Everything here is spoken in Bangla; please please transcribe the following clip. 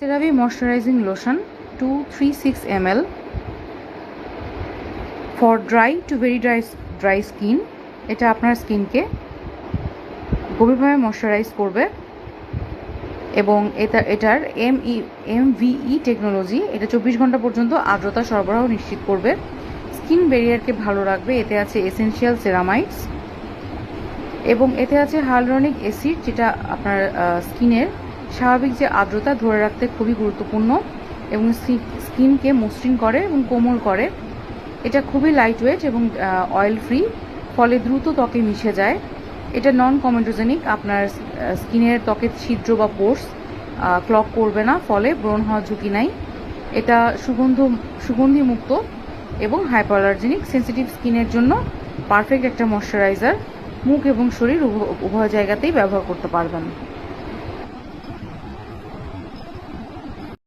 CeraVe Moisturizing Lotion 236 ml for dry to very dry skin। এটা আপনার স্কিনকে গভীরভাবে ময়শ্চারাইজ করবে এবং এটার MVE টেকনোলজি, এটা 24 ঘন্টা পর্যন্ত আর্দ্রতা সরবরাহ নিশ্চিত করবে, স্কিন ব্যারিয়ারকে ভালো রাখবে। এতে আছে এসেনশিয়াল সেরামাইডস এবং এতে আছে হাইয়ালুরনিক অ্যাসিড, যেটা আপনার স্কিনের স্বাভাবিক যে আর্দ্রতা ধরে রাখতে খুবই গুরুত্বপূর্ণ এবং স্কিনকে মসৃণ করে এবং কোমল করে। এটা খুবই লাইট ওয়েট এবং অয়েল ফ্রি, ফলে দ্রুত ত্বকে মিশে যায়। এটা নন কমেডোজেনিক, আপনার স্কিনের ত্বকের ছিদ্র বা পোর্স ক্লগ করবে না, ফলে ব্রণ হওয়ার ঝুঁকি নাই। এটা সুগন্ধি মুক্ত এবং হাইপোঅ্যালার্জেনিক। সেন্সিটিভ স্কিনের জন্য পারফেক্ট একটা ময়শ্চারাইজার। মুখ এবং শরীর উভয় জায়গাতেই ব্যবহার করতে পারবেন।